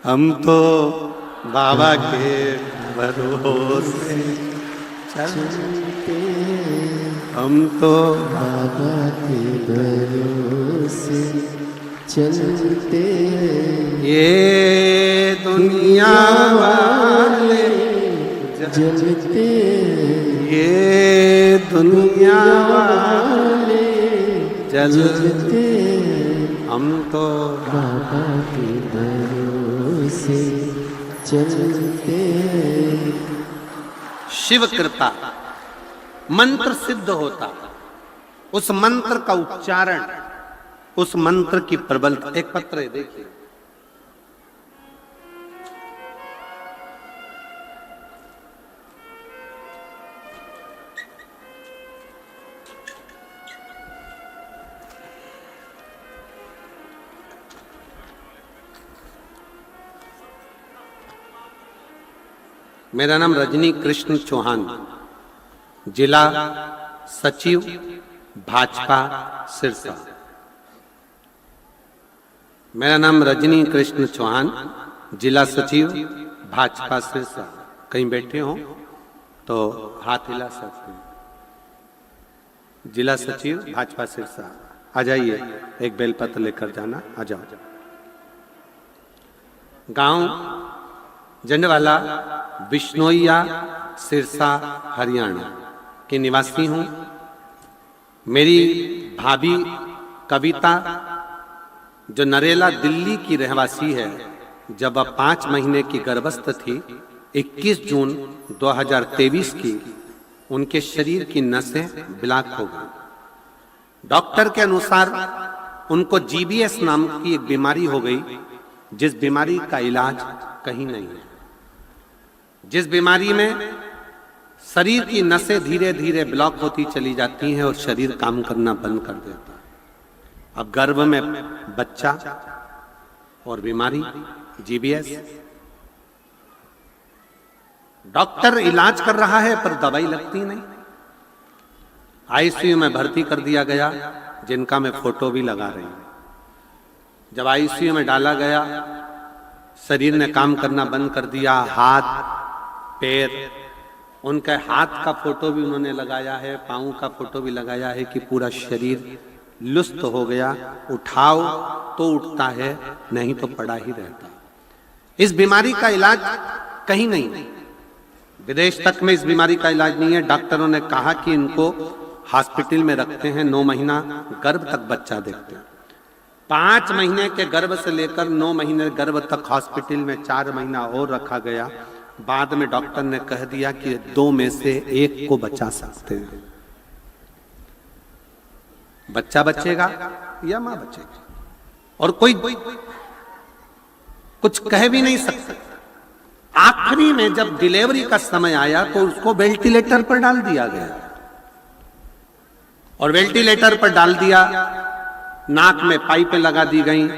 हम तो बाबा के भरोसे चलते, हम तो बाबा के भरोसे चलते, ये दुनिया वाले जलते, ये दुनिया वाले जलते, हम तो बाबा के भरोसे चलते। शिव कृपा मंत्र सिद्ध होता, उस मंत्र का उच्चारण, उस मंत्र की प्रबलता। एक पत्र है देखिए, मेरा नाम रजनी कृष्ण चौहान, जिला सचिव भाजपा सिरसा। मेरा नाम रजनी कृष्ण चौहान, जिला सचिव भाजपा सिरसा। कहीं बैठे हो तो हाथ हिला सकते हैं। जिला सचिव भाजपा सिरसा, आ जाइए, एक बेलपत्र लेकर जाना, आ जाओ। गांव जंडवाला, बिश्नोइया, सिरसा, हरियाणा के निवासी हूं। मेरी भाभी कविता जो नरेला दिल्ली की रहवासी है, जब वह 5 महीने की गर्भस्थ थी, 21 जून 2023 की उनके शरीर की नसें ब्लॉक हो गई। डॉक्टर के अनुसार उनको GBS नाम की एक बीमारी हो गई, जिस बीमारी का इलाज कहीं नहीं है, जिस बीमारी में शरीर की नसें धीरे धीरे ब्लॉक होती चली जाती हैं और शरीर काम करना बंद कर देता है। अब गर्भ में बच्चा और बीमारी GBS। डॉक्टर इलाज कर रहा है पर दवाई लगती नहीं। ICU में भर्ती कर दिया गया, जिनका मैं फोटो भी लगा रही हूं। जब ICU में डाला गया, शरीर ने काम करना बंद कर दिया। हाथ पैर, उनके हाथ का फोटो भी उन्होंने लगाया है, पांव का फोटो भी लगाया है कि पूरा शरीर लुस्त हो गया। उठाओ तो उठता है, नहीं तो पड़ा ही रहता। इस बीमारी का इलाज कहीं नहीं, विदेश तक में इस बीमारी का इलाज नहीं है। डॉक्टरों ने कहा कि इनको हॉस्पिटल में रखते हैं, 9 महीना गर्भ तक बच्चा देखते हैं। 5 महीने के गर्भ से लेकर 9 महीने गर्भ तक हॉस्पिटल में 4 महीना और रखा गया। बाद में डॉक्टर ने कह दिया कि 2 में से 1 को बचा सकते हैं। बच्चा बचेगा या मां बचेगी, और कोई कुछ कह भी नहीं सकता। आखिरी में जब डिलीवरी का समय आया तो उसको वेंटिलेटर पर डाल दिया गया, और वेंटिलेटर पर डाल दिया, नाक में पाइपें लगा दी गई,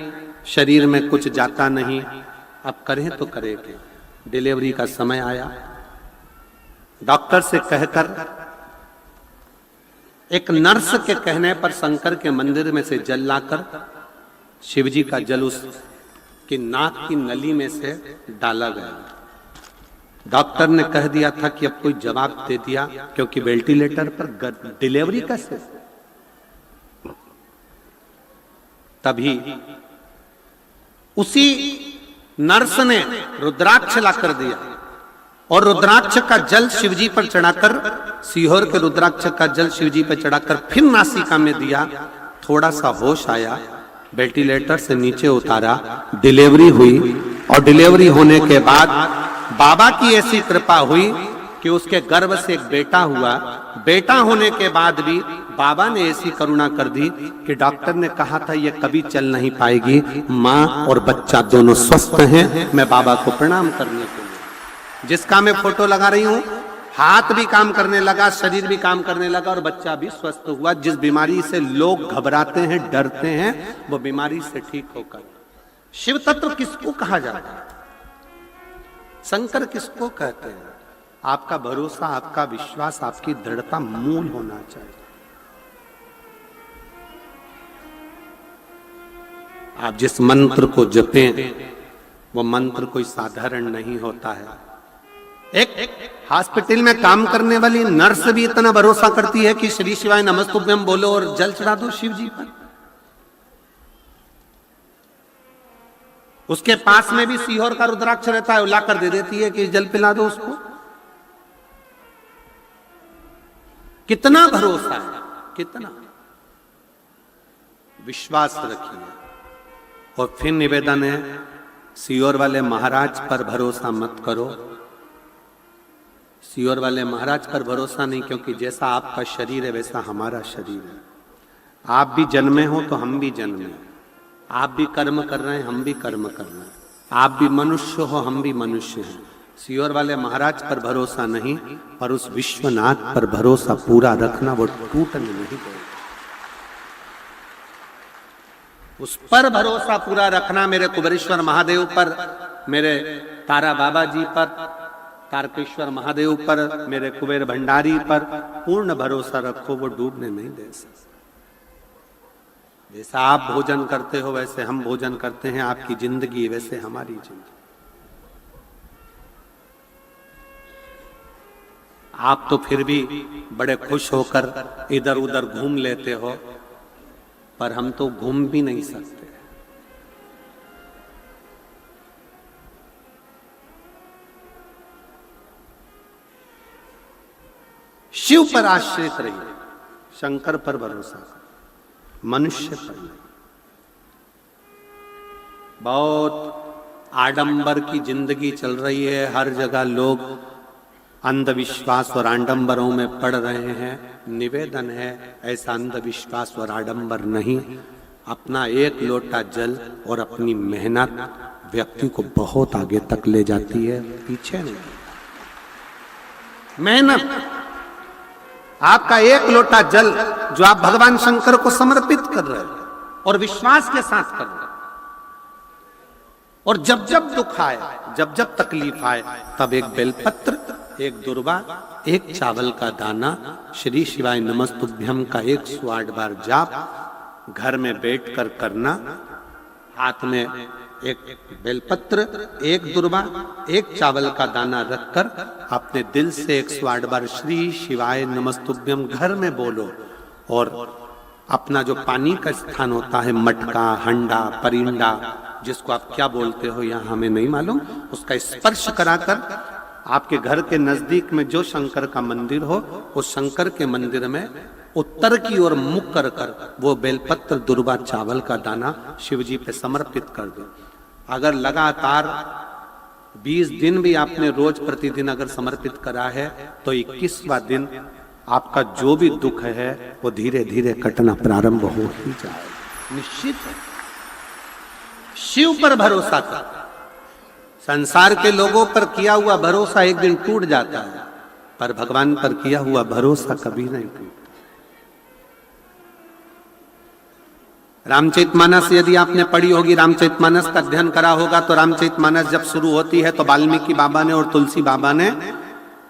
शरीर में कुछ जाता नहीं। अब करें तो करें क्या? डिलीवरी का समय आया, डॉक्टर से कहकर, एक नर्स के कहने पर शंकर के मंदिर में से जल लाकर शिवजी का जल उसकी नाक की नली में से डाला गया। डॉक्टर ने कह दिया था कि अब कोई जवाब दे दिया, क्योंकि वेंटिलेटर पर डिलीवरी कैसे। तभी उसी नर्स ने रुद्राक्ष ला कर दिया, और रुद्राक्ष का जल शिवजी पर चढ़ाकर, सीहोर के रुद्राक्ष का जल शिवजी पर चढ़ाकर फिर नासिका में दिया। थोड़ा सा होश आया, वेंटिलेटर से नीचे उतारा, डिलीवरी हुई। और डिलीवरी होने के बाद बाबा की ऐसी कृपा हुई कि उसके गर्भ से एक बेटा हुआ। बेटा होने के बाद भी बाबा ने ऐसी करुणा कर दी कि डॉक्टर ने कहा था ये कभी चल नहीं पाएगी। माँ और बच्चा दोनों स्वस्थ हैं। मैं बाबा को प्रणाम करने के लिए, जिसका मैं फोटो लगा रही हूँ, हाथ भी काम करने लगा, शरीर भी काम करने लगा, और बच्चा भी स्वस्थ हुआ। जिस बीमारी से लोग घबराते हैं, डरते हैं, वो बीमारी से ठीक होकर। शिव तत्व किसको कहा जाता है? शंकर किसको कहते हैं? आपका भरोसा, आपका विश्वास, आपकी दृढ़ता मूल होना चाहिए। आप जिस मंत्र को जपें, वो मंत्र कोई साधारण नहीं होता है। एक हॉस्पिटल में काम करने वाली नर्स भी इतना भरोसा करती है कि श्री शिवाय नमस्तुभ्यम बोलो और जल चढ़ा दो शिव जी पर। उसके पास में भी सीहोर का रुद्राक्ष रहता है, ला कर दे देती है कि जल पिला दो उसको। कितना भरोसा है, कितना विश्वास रखिए। और फिर निवेदन है, सीहोर वाले महाराज पर भरोसा मत करो। सीहोर वाले महाराज पर भरोसा नहीं, क्योंकि जैसा आपका शरीर है वैसा हमारा शरीर है। आप भी जन्मे हो तो हम भी जन्मे, आप भी कर्म कर रहे हैं, हम भी कर्म कर रहे हैं। आप भी मनुष्य हो, हम भी मनुष्य हैं। सीहोर वाले महाराज पर भरोसा नहीं, पर उस विश्वनाथ पर भरोसा पूरा रखना, वो टूटने नहीं देगा। उस पर भरोसा पूरा रखना, मेरे कुबेरेश्वर महादेव पर, मेरे तारा बाबा जी पर, तारकेश्वर महादेव पर, मेरे कुबेर भंडारी पर पूर्ण भरोसा रखो, वो डूबने नहीं दे सकते। जैसा आप भोजन करते हो वैसे हम भोजन करते हैं, आपकी जिंदगी वैसे हमारी जिंदगी। आप तो फिर भी बड़े खुश होकर इधर उधर घूम लेते हो, पर हम तो घूम भी नहीं सकते। शिव पर आश्रित रहिए, शंकर पर भरोसा करो, मनुष्य पर नहीं। बहुत आडंबर की जिंदगी चल रही है, हर जगह लोग अंधविश्वास और आडंबरों में पड़ रहे हैं। निवेदन है, ऐसा अंधविश्वास और आडंबर नहीं। अपना एक लोटा जल और अपनी मेहनत व्यक्ति को बहुत आगे तक ले जाती है, पीछे नहीं। मेहनत, आपका एक लोटा जल जो आप भगवान शंकर को समर्पित कर रहे हैं और विश्वास के साथ कर रहे हैं, और जब जब दुख आए, जब जब तकलीफ आए, तब एक बेलपत्र, एक दुर्वा, एक चावल का दाना, श्री शिवाय नमस्तुभ्यम का 108 बार जाप घर में बैठकर करना। हाथ में एक बेलपत्र, एक दुर्वा, एक चावल का दाना रखकर अपने दिल से 108 बार श्री शिवाय नमस्तुभ्यम घर में बोलो। और अपना जो पानी का स्थान होता है, मटका, हंडा, परिंडा, जिसको आप क्या बोलते हो यहाँ हमें नहीं मालूम, उसका स्पर्श कराकर आपके घर के नजदीक में जो शंकर का मंदिर हो, उस शंकर के मंदिर में उत्तर की ओर मुख कर कर वो बेलपत्र, दुर्वा, चावल का दाना शिव जी पे समर्पित कर दो। अगर लगातार 20 दिन भी आपने रोज प्रतिदिन अगर समर्पित करा है, तो 21वां दिन आपका जो भी दुख है वो धीरे धीरे कटना प्रारंभ हो ही जाएगा। निश्चित है। शिव पर भरोसा कर। संसार के लोगों पर किया हुआ भरोसा एक दिन टूट जाता है, पर भगवान पर किया हुआ भरोसा कभी नहीं टूटता। रामचरितमानस यदि आपने पढ़ी होगी, रामचरितमानस का अध्ययन करा होगा, तो रामचरितमानस जब शुरू होती है तो वाल्मीकि बाबा ने और तुलसी बाबा ने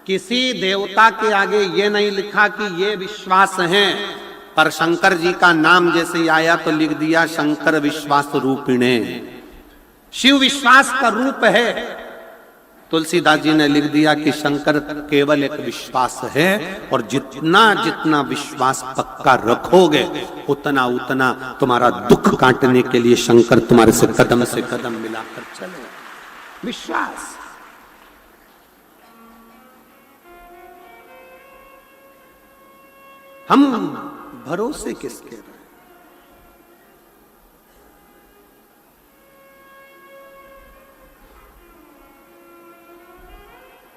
किसी देवता के आगे ये नहीं लिखा कि ये विश्वास है, पर शंकर जी का नाम जैसे ही आया तो लिख दिया शंकर विश्वास रूपिणे। शिव विश्वास का रूप है। तुलसीदास जी ने लिख दिया कि शंकर केवल एक विश्वास है, और जितना जितना विश्वास पक्का रखोगे, उतना उतना तुम्हारा दुख काटने के लिए शंकर तुम्हारे से कदम मिलाकर चले। विश्वास। हम भरोसे किसके रहे?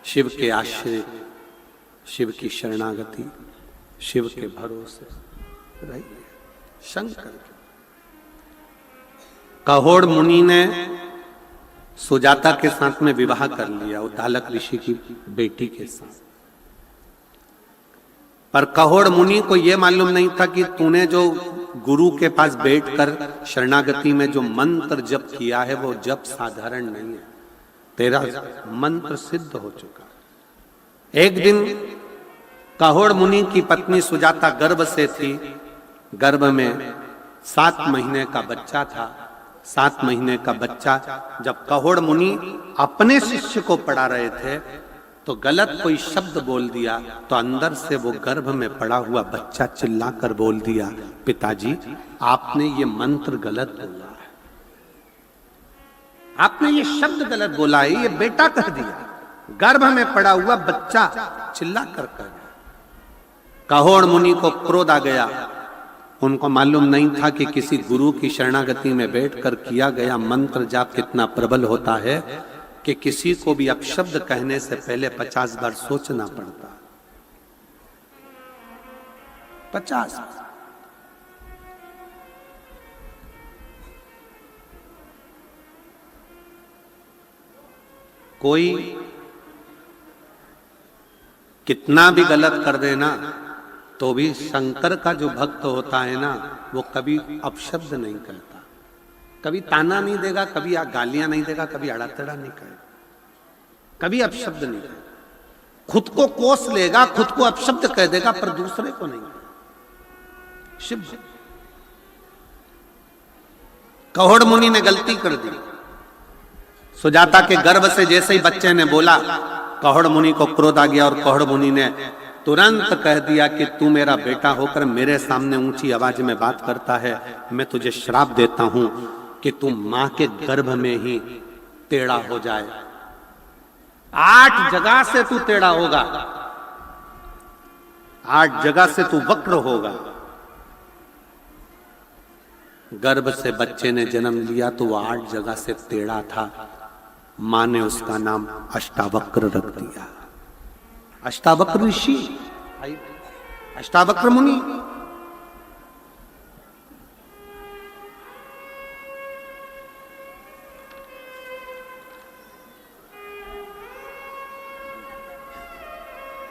शिव के आश्रय, शिव की शरणागति, शिव के भरोसे रहिए। शंकर के कहोड़ मुनि ने सुजाता के साथ में विवाह कर लिया, उद्दालक ऋषि की बेटी के साथ। पर कहोड़ मुनि को यह मालूम नहीं था कि तूने जो गुरु के पास बैठकर शरणागति में जो मंत्र जप किया है, वो जप साधारण नहीं है, तेरा मंत्र सिद्ध हो चुका। एक दिन कहोड़ मुनि की पत्नी सुजाता गर्भ से थी। गर्भ में 7 महीने का बच्चा था। 7 महीने का बच्चा जब कहोड़ मुनि अपने शिष्य को पढ़ा रहे थे, तो गलत कोई शब्द बोल दिया, तो अंदर से वो गर्भ में पड़ा हुआ बच्चा चिल्लाकर बोल दिया, पिताजी आपने ये मंत्र गलत बोला है, आपने ये शब्द गलत बोला है, ये बेटा कह दिया। गर्भ में पड़ा हुआ बच्चा चिल्ला कर कह गया। कहोड़ मुनि को क्रोध आ गया। उनको मालूम नहीं था कि किसी गुरु की शरणागति में बैठकर किया गया मंत्र जाप कितना प्रबल होता है, कि किसी को भी अपशब्द कहने से पहले 50 बार सोचना पड़ता। 50। कोई कितना भी गलत कर देना, तो भी शंकर का जो भक्त होता है ना, वो कभी अपशब्द नहीं कहता, कभी ताना नहीं देगा, कभी गालियां नहीं देगा, कभी अड़ातड़ा नहीं कहेगा, कभी अपशब्द नहीं कहेगा। खुद को कोस लेगा, खुद को अपशब्द कह देगा, पर दूसरे को नहीं। शिव कहोड़ मुनि ने गलती कर दी। सुजाता के गर्भ से जैसे ही बच्चे ने बोला, कहोड़ मुनि को क्रोध आ गया, और कहोड़ मुनि ने तुरंत कह दिया कि तू मेरा बेटा होकर मेरे सामने ऊंची आवाज में बात करता है, मैं तुझे श्राप देता हूं कि तू मां के गर्भ में ही टेढ़ा हो जाए। 8 जगह से तू टेढ़ा होगा। 8 जगह से तू वक्र होगा। गर्भ से बच्चे ने जन्म लिया तो वो 8 जगह से टेढ़ा था। मां ने उसका नाम अष्टावक्र रख दिया। अष्टावक्र ऋषि, अष्टावक्र मुनि।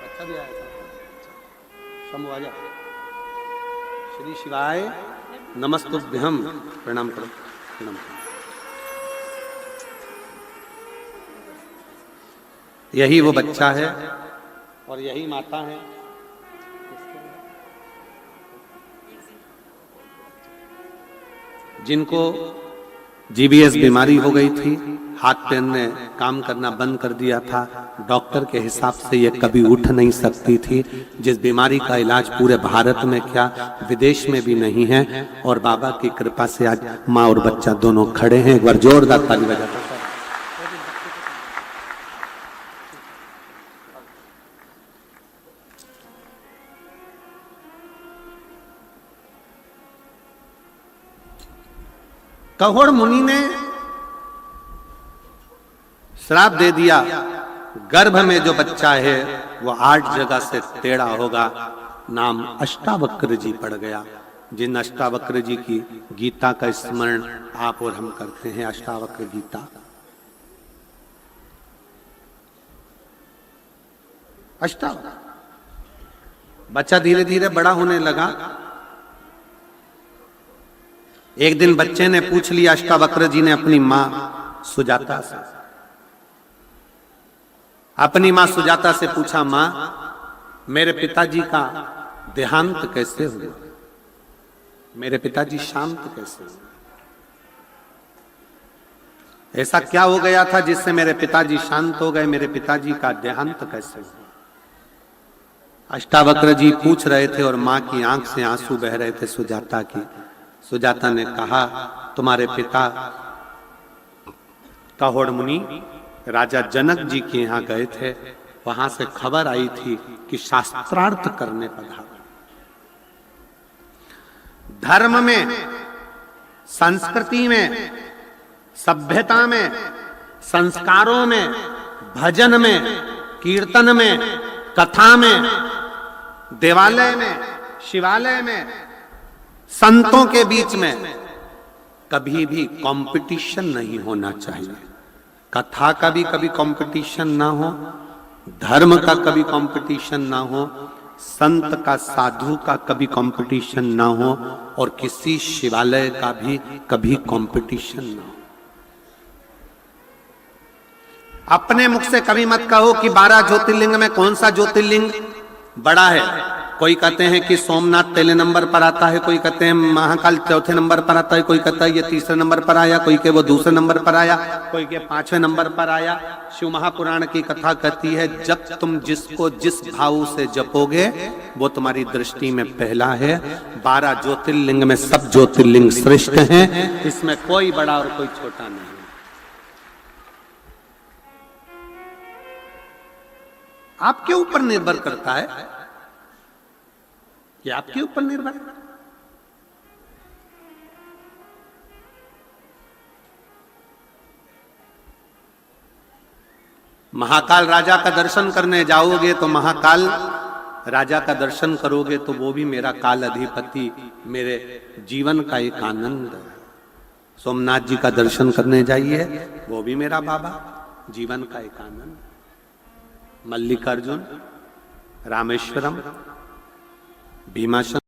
अच्छा भी आया था। शंभु आजा। श्री शिवाय नमस्तुभ्यम। प्रणाम करो, प्रणाम करो। यही वो बच्चा है और यही माता है। जिनको जीबीएस बीमारी हो गई थी, हाथ पैर ने काम करना बंद कर दिया था। डॉक्टर के हिसाब से ये कभी उठ नहीं सकती थी। जिस बीमारी का इलाज पूरे भारत में क्या विदेश में भी नहीं है, और बाबा की कृपा से आज माँ और बच्चा दोनों खड़े हैं। एक बार जोरदार ताली बजाते। कहोड़ मुनि ने श्राप दे दिया, गर्भ में जो बच्चा है वो 8 जगह से टेढ़ा होगा। नाम अष्टावक्र जी पड़ गया। जिन अष्टावक्र जी की गीता का स्मरण आप और हम करते हैं, अष्टावक्र गीता। अष्टावक्र बच्चा धीरे धीरे बड़ा होने लगा। एक दिन बच्चे ने पूछ लिया, अष्टावक्र जी ने अपनी मां सुजाता से, अपनी मां सुजाता से पूछा, मां मेरे पिताजी का देहांत कैसे हुआ? मेरे पिताजी शांत कैसे हुए? ऐसा क्या हो गया था जिससे मेरे पिताजी शांत हो गए? मेरे पिताजी का देहांत कैसे हुआ? अष्टावक्र जी पूछ रहे थे और मां की आंख से आंसू बह रहे थे सुजाता की। सुजाता ने कहा, तुम्हारे पिता कहोड़ मुनि राजा जनक जी के यहाँ गए थे, वहां से खबर आई थी कि शास्त्रार्थ करने पधारा। धर्म में, संस्कृति में, सभ्यता में, संस्कारों में, भजन में, कीर्तन में, कथा में, देवालय में, शिवालय में, संतों के बीच में कभी भी कंपटीशन नहीं होना चाहिए। कथा का भी कभी कंपटीशन ना हो, धर्म का कभी कंपटीशन ना हो, संत का, साधु का कभी कंपटीशन ना हो, और किसी शिवालय का भी कभी कंपटीशन ना हो। अपने मुख से कभी मत कहो कि 12 ज्योतिर्लिंग में कौन सा ज्योतिर्लिंग बड़ा है। कोई कहते हैं कि सोमनाथ पहले नंबर पर आता है, कोई कहते हैं महाकाल चौथे नंबर पर आता है, कोई कहता है ये तीसरे नंबर पर आया, कोई के वो दूसरे नंबर पर आया, कोई के 5वें नंबर पर आया। शिव महापुराण की कथा कहती है, जब तुम जिसको जिस भाव से जपोगे वो तुम्हारी दृष्टि में पहला है। 12 ज्योतिर्लिंग में सब ज्योतिर्लिंग श्रेष्ठ हैं, इसमें कोई बड़ा और कोई छोटा नहीं। आपके ऊपर निर्भर करता है, ये आपके ऊपर निर्भर है। महाकाल राजा का दर्शन करने जाओगे तो महाकाल राजा का दर्शन करोगे तो वो भी मेरा काल अधिपति, मेरे जीवन का एक आनंद है। सोमनाथ जी का दर्शन करने जाइए, वो भी मेरा बाबा, जीवन का एक आनंद। मल्लिकार्जुन, रामेश्वरम, भीमाशंकर,